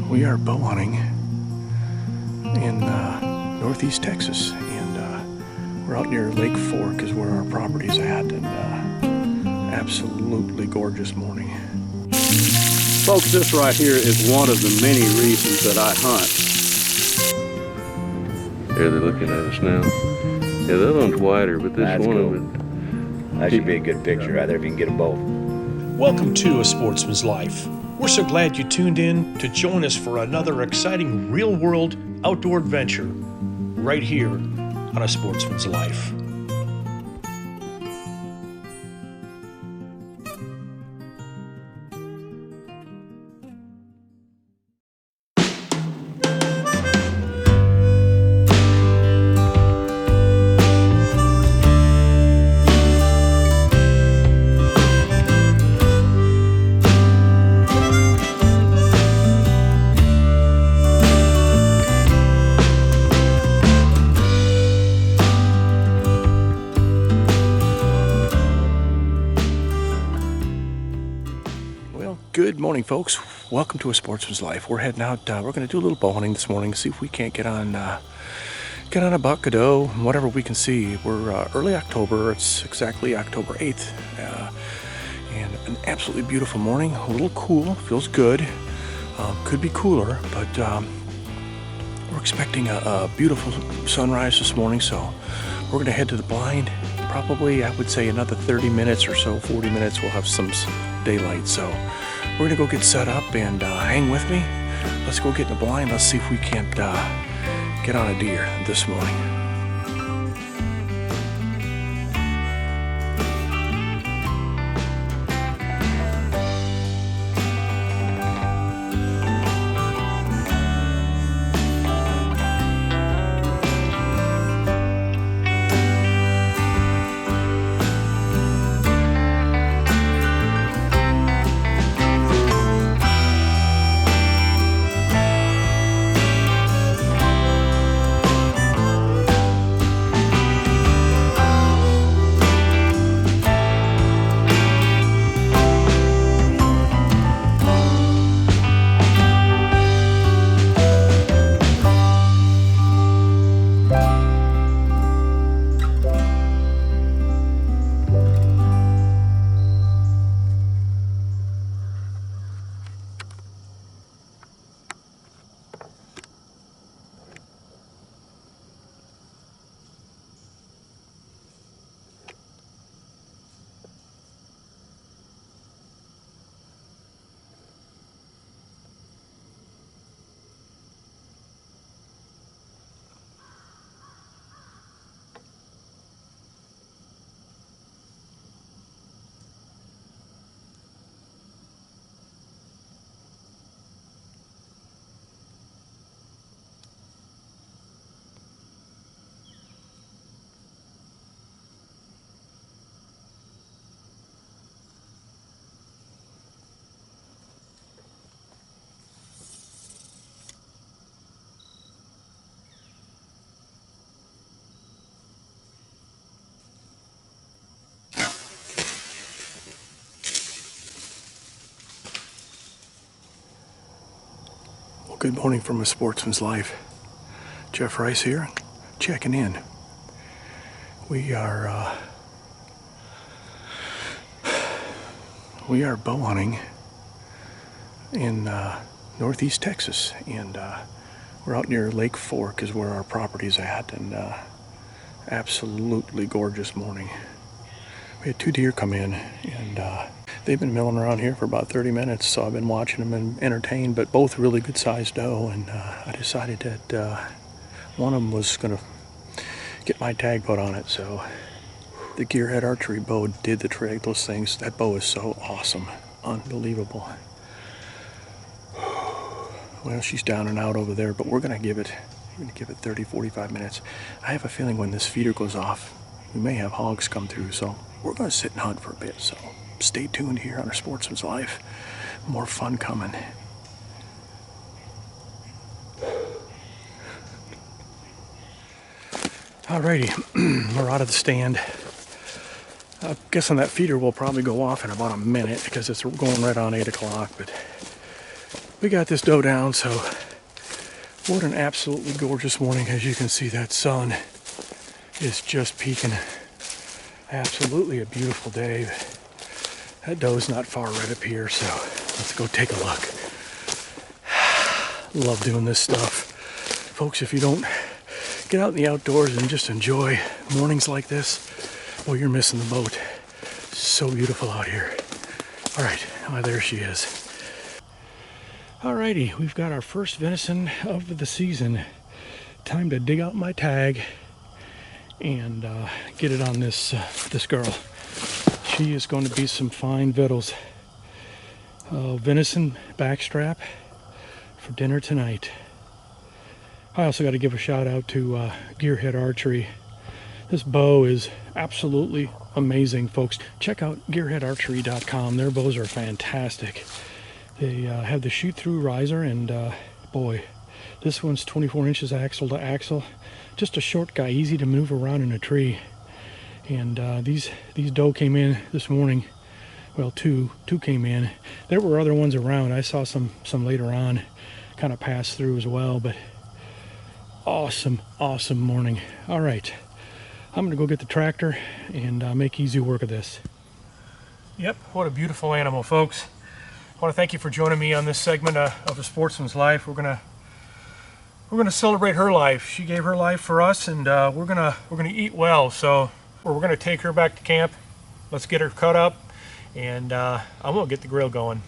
We are bow hunting in northeast Texas, and we're out near Lake Fork is where our property's at, and absolutely gorgeous morning. Folks, this right here is one of the many reasons that I hunt. There, they're looking at us now. Yeah, that one's wider, but this That's one cool. of it. That should be a good picture right there if you can get them both. Welcome to A Sportsman's Life. We're so glad you tuned in to join us for another exciting real-world outdoor adventure right here on A Sportsman's Life. Good morning, folks. Welcome to A Sportsman's Life. We're heading out. We're going to do a little bow hunting this morning, see if we can't get on a buck, a doe, whatever we can see. We're early October. It's exactly October 8th, and an absolutely beautiful morning. A little cool, feels good. Could be cooler, but we're expecting a beautiful sunrise this morning. So we're going to head to the blind. Probably, I would say, another 30 minutes or so, 40 minutes. We'll have some daylight. So we're gonna go get set up and hang with me. Let's go get in the blind. Let's see if we can't get on a deer this morning. Good morning from A Sportsman's Life. Jeff Rice here, checking in. We are bow hunting in northeast Texas, and we're out near Lake Fork is where our property's at, and absolutely gorgeous morning. We had two deer come in, and they've been milling around here for about 30 minutes, so I've been watching them and entertained, but both really good sized doe, and I decided that one of them was going to get my tag put on it, so the Gearhead archery bow did the trick. Those things, that bow is so awesome, unbelievable. Well, she's down and out over there, but we're going to give it 30, 45 minutes. I have a feeling when this feeder goes off, we may have hogs come through, so we're going to sit and hunt for a bit, so stay tuned here on Our Sportsman's Life. More fun coming. Alrighty, we're out of the stand. I'm guessing that feeder will probably go off in about a minute because it's going right on 8 o'clock, but we got this doe down, so what an absolutely gorgeous morning. As you can see, that sun is just peaking. Absolutely a beautiful day. That doe's not far right up here, so let's go take a look. Love doing this stuff. Folks, if you don't get out in the outdoors and just enjoy mornings like this, well, you're missing the boat. So beautiful out here. All right, oh, there she is. Alrighty, we've got our first venison of the season. Time to dig out my tag and get it on this girl. She is going to be some fine victuals. Venison backstrap for dinner tonight. I also got to give a shout out to Gearhead Archery. This bow is absolutely amazing, folks. Check out gearheadarchery.com. Their bows are fantastic. They have the shoot-through riser, and boy, this one's 24 inches axle to axle. Just a short guy, easy to maneuver around in a tree. And these doe came in this morning. Well, two came in. There were other ones around. I saw some later on, kind of pass through as well. But awesome morning. All right, I'm gonna go get the tractor and make easy work of this. Yep, what a beautiful animal, folks. I want to thank you for joining me on this segment of A Sportsman's Life. We're gonna celebrate her life. She gave her life for us, and we're gonna eat well. So we're gonna take her back to camp. Let's get her cut up, and I'm gonna get the grill going.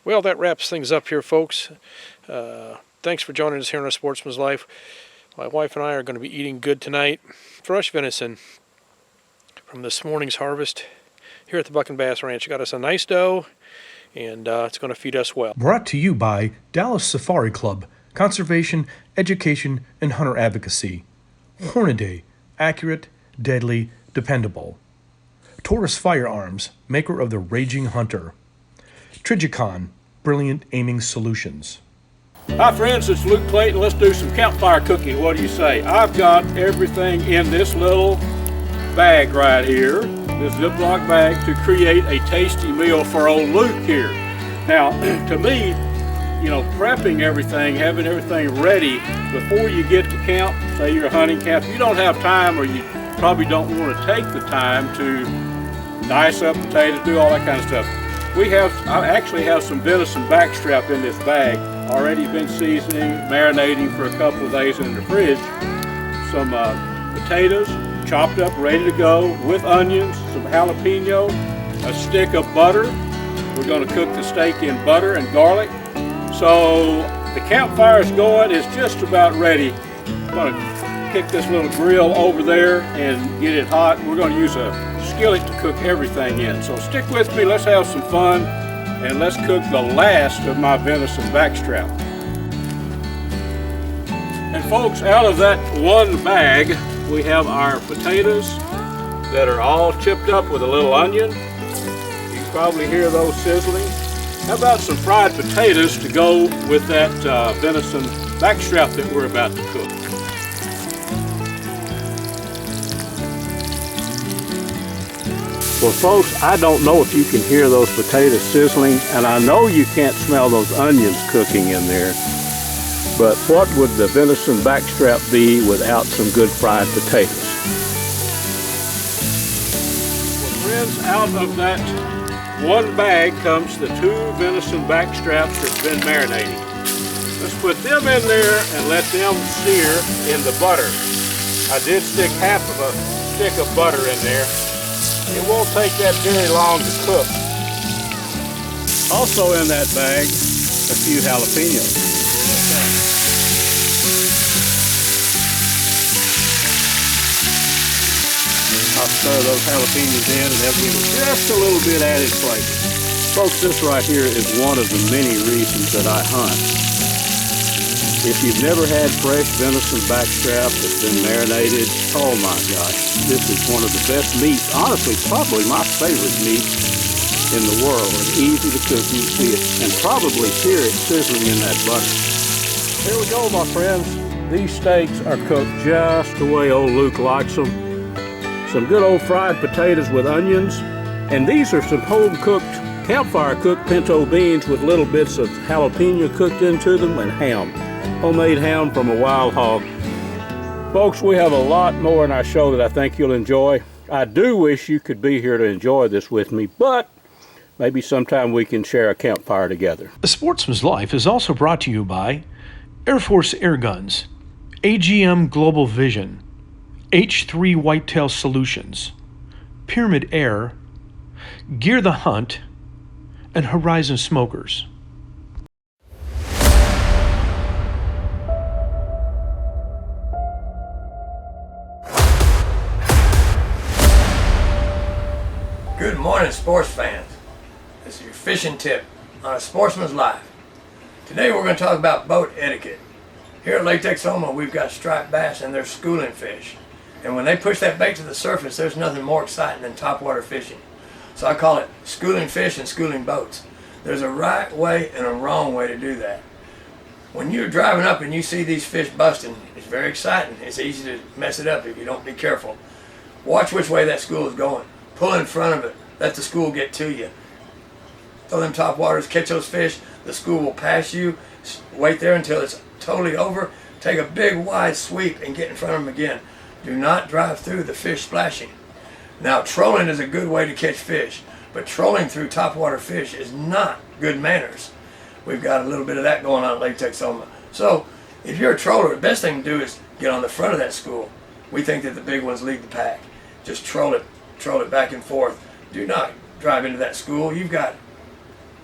Well, that wraps things up here, folks. Thanks for joining us here on A Sportsman's Life. My wife and I are going to be eating good tonight. Fresh venison from this morning's harvest here at the Buck and Bass Ranch. Got us a nice doe, and it's going to feed us well. Brought to you by Dallas Safari Club, Conservation, Education, and Hunter Advocacy. Hornaday, accurate, deadly, dependable. Taurus Firearms, maker of the Raging Hunter. Trigicon, brilliant aiming solutions. Hi friends, it's Luke Clayton. Let's do some campfire cooking. What do you say? I've got everything in this little bag right here, this Ziploc bag, to create a tasty meal for old Luke here. Now, to me, you know, prepping everything, having everything ready before you get to camp, say you're hunting camp, you don't have time, or you probably don't want to take the time to dice up potatoes, do all that kind of stuff. I actually have some venison backstrap in this bag, already been seasoning, marinating for a couple of days in the fridge. Some potatoes, chopped up, ready to go, with onions, some jalapeno, a stick of butter. We're going to cook the steak in butter and garlic. So the campfire is going, it's just about ready. I'm going to kick this little grill over there and get it hot. We're going to use a skillet to cook everything in. So stick with me, let's have some fun, and let's cook the last of my venison backstrap. And folks, out of that one bag, we have our potatoes that are all chipped up with a little onion. You can probably hear those sizzling. How about some fried potatoes to go with that venison backstrap that we're about to cook? Well, folks, I don't know if you can hear those potatoes sizzling, and I know you can't smell those onions cooking in there, but what would the venison backstrap be without some good fried potatoes? Well, friends, out of that one bag comes the 2 venison backstraps that's been marinating. Let's put them in there and let them sear in the butter. I did stick half of a stick of butter in there. It won't take that very long to cook. Also in that bag, a few jalapenos. I'll stir those jalapenos in and that'll give it just a little bit added flavor. Folks, this right here is one of the many reasons that I hunt. If you've never had fresh venison backstrap that's been marinated, oh my gosh, this is one of the best meats. Honestly, probably my favorite meat in the world. It's easy to cook, you see it, and probably hear it sizzling in that butter. Here we go, my friends. These steaks are cooked just the way old Luke likes them. some good old fried potatoes with onions, and these are some home-cooked, campfire-cooked pinto beans with little bits of jalapeno cooked into them, and ham. Homemade ham from a wild hog. Folks, we have a lot more in our show that I think you'll enjoy. I do wish you could be here to enjoy this with me, but maybe sometime we can share a campfire together. A Sportsman's Life is also brought to you by Air Force Air Guns, AGM Global Vision, H3 Whitetail Solutions, Pyramid Air, Gear the Hunt, and Horizon Smokers. Good morning, sports fans. This is your fishing tip on a Sportsman's Life. Today we're going to talk about boat etiquette. Here at Lake Texoma, we've got striped bass and they're schooling fish. And when they push that bait to the surface, there's nothing more exciting than topwater fishing. So I call it schooling fish and schooling boats. There's a right way and a wrong way to do that. When you're driving up and you see these fish busting, it's very exciting. It's easy to mess it up if you don't be careful. Watch which way that school is going. Pull in front of it. Let the school get to you. Throw them top waters, catch those fish. The school will pass you. Wait there until it's totally over. Take a big wide sweep and get in front of them again. Do not drive through the fish splashing. Now, trolling is a good way to catch fish, but trolling through topwater fish is not good manners. We've got a little bit of that going on at Lake Texoma. So, if you're a troller, the best thing to do is get on the front of that school. We think that the big ones lead the pack. Just troll it back and forth. Do not drive into that school. You've got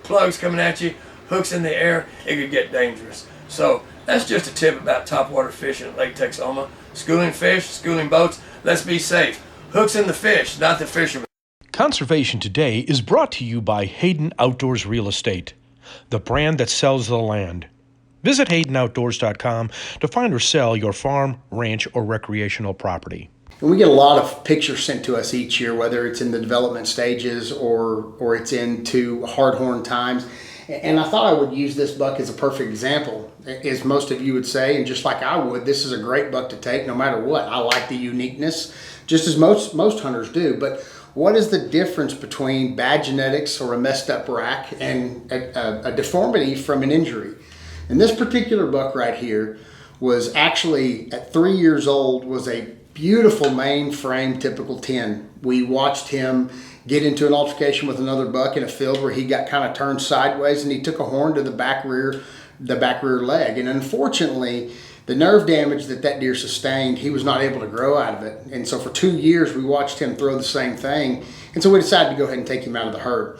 plugs coming at you, hooks in the air. It could get dangerous. So that's just a tip about topwater fishing at Lake Texoma. Schooling fish, schooling boats. Let's be safe. Hooks in the fish, not the fishermen. Conservation Today is brought to you by Hayden Outdoors Real Estate, the brand that sells the land. Visit HaydenOutdoors.com to find or sell your farm, ranch, or recreational property. And we get a lot of pictures sent to us each year, whether it's in the development stages or it's into hardhorn times. And I thought I would use this buck as a perfect example, as most of you would say, and just like I would, this is a great buck to take no matter what. I like the uniqueness, just as most hunters do. But what is the difference between bad genetics or a messed up rack and a deformity from an injury? And this particular buck right here was actually, at 3 years old, was a beautiful mainframe typical 10. We watched him get into an altercation with another buck in a field where he got kind of turned sideways and he took a horn to the back rear leg. And unfortunately, the nerve damage that deer sustained, he was not able to grow out of it. And so for 2 years, we watched him throw the same thing. And so we decided to go ahead and take him out of the herd.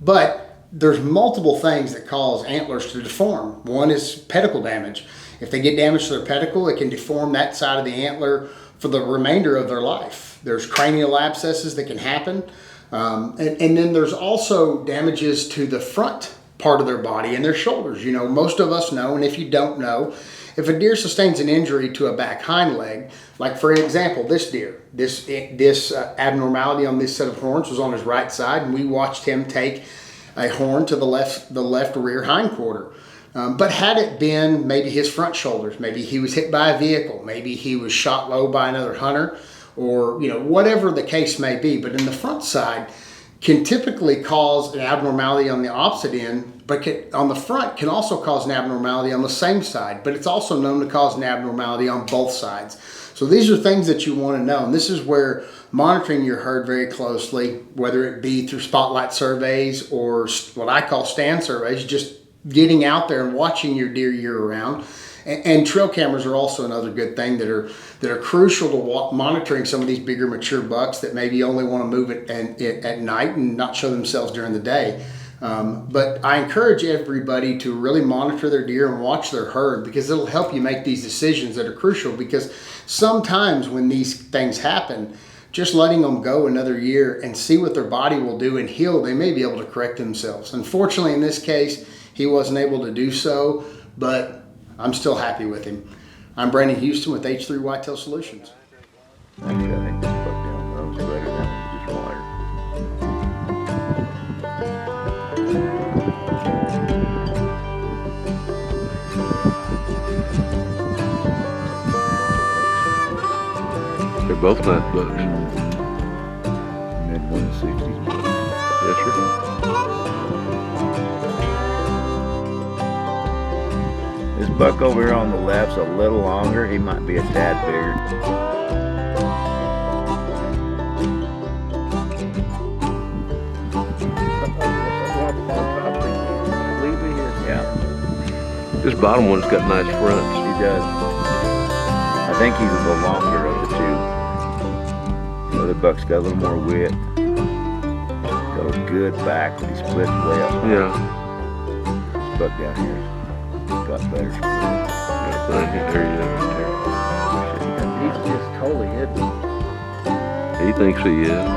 But there's multiple things that cause antlers to deform. One is pedicle damage. If they get damage to their pedicle, it can deform that side of the antler for the remainder of their life. There's cranial abscesses that can happen. And then there's also damages to the front part of their body and their shoulders. You know, most of us know, and if you don't know, if a deer sustains an injury to a back hind leg, like for example, this deer, this abnormality on this set of horns was on his right side, and we watched him take a horn to the left rear hind quarter. But had it been maybe his front shoulders, maybe he was hit by a vehicle, maybe he was shot low by another hunter, or whatever the case may be, but in the front side can typically cause an abnormality on the opposite end, but on the front can also cause an abnormality on the same side, but it's also known to cause an abnormality on both sides. So these are things that you want to know, and this is where monitoring your herd very closely, whether it be through spotlight surveys or what I call stand surveys, just getting out there and watching your deer year round. And trail cameras are also another good thing that are crucial to monitoring some of these bigger mature bucks that maybe only want to move it at night and not show themselves during the day. But I encourage everybody to really monitor their deer and watch their herd, because it'll help you make these decisions that are crucial. Because sometimes when these things happen, just letting them go another year and see what their body will do and heal, they may be able to correct themselves. Unfortunately, in this case, he wasn't able to do so, but I'm still happy with him. I'm Brandon Houston with H3 Whitetail Solutions. Actually, I think this buck down the road is better than just wider. They're both nice bucks. Mid 160s. Yes, sir. This buck over here on the left's a little longer. He might be a tad bigger. Yeah, This bottom one's got nice fronts. he does. I think he's the longer of the two. The other buck's got a little more width. Got a good back, but he splits way up. Yeah. This buck down here got better. There you go, right He's just totally hidden. there. He thinks he is.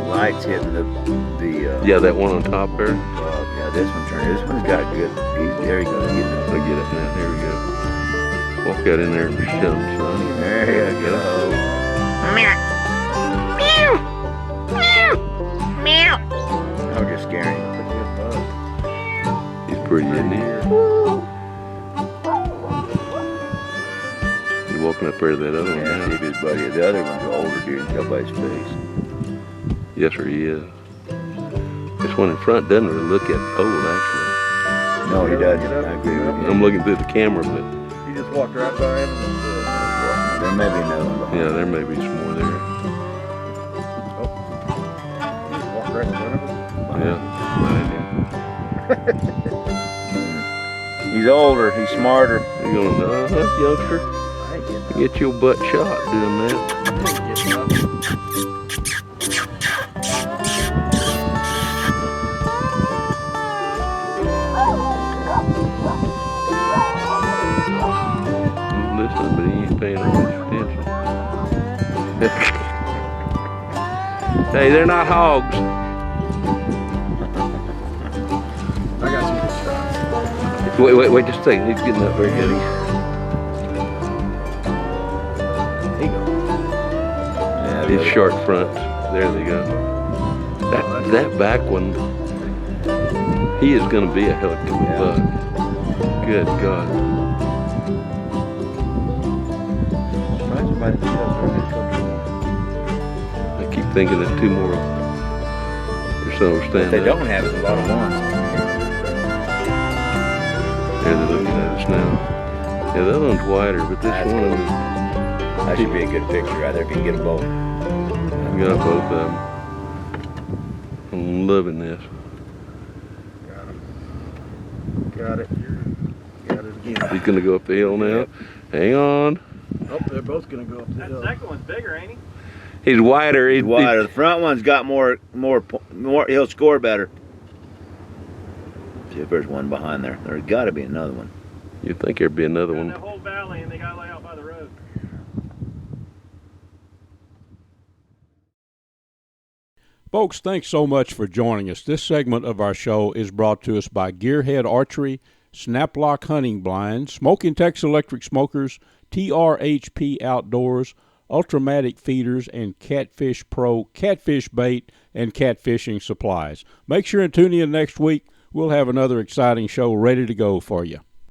Lights hitting the Yeah, that one on top there. yeah, this one turned. This one's got good. There you go. I'll get it now. Here we go. Walk out in there and show him, son. There you go. I was just scaring him. He's pretty, isn't he? He's walking up there to that other one Yeah, now. see his buddy. The other one's an older dude. You can tell by his face. Yes, sir, he is. This one in front doesn't really look that old, actually. No, he doesn't. I agree with you. I'm looking through the camera, but You just walked right by him. There may be another one behind. yeah, there may be some more there. Walked right in front of him. Yeah, behind him. He's older. He's smarter. You're going, youngster, I ain't getting you get your butt shot doing that. He's listening, but he ain't paying much attention. Hey, they're not hogs. I got some good shots. Wait just a second. He's getting up very good. There you go. Yeah, His short fronts. There they go. That back one, he is going to be a hell of a buck. Good God. I keep thinking there's two more. There's some What standing they out. don't have is a lot of ones. There they're looking at us now. Yeah, that one's wider, but this That's one, cool. That should be a good picture right there if you can get them both. I got both of them. I'm loving this. Got it. Got it again. He's going to go up the hill now. Hang on. Oh, they're both gonna go up the hill. Second one's bigger, ain't he? He's wider. He's wider. The front one's got more. He'll score better. See if there's one behind there. There's got to be another one. You'd think there'd be another one. That whole valley, and they got to lay out by the road. Folks, thanks so much for joining us. This segment of our show is brought to us by Gearhead Archery, Snaplock Hunting Blinds, Smoking Texas Electric Smokers, TRHP Outdoors, Ultramatic Feeders, and Catfish Pro Catfish Bait and Catfishing Supplies. Make sure and tune in next week. We'll have another exciting show ready to go for you.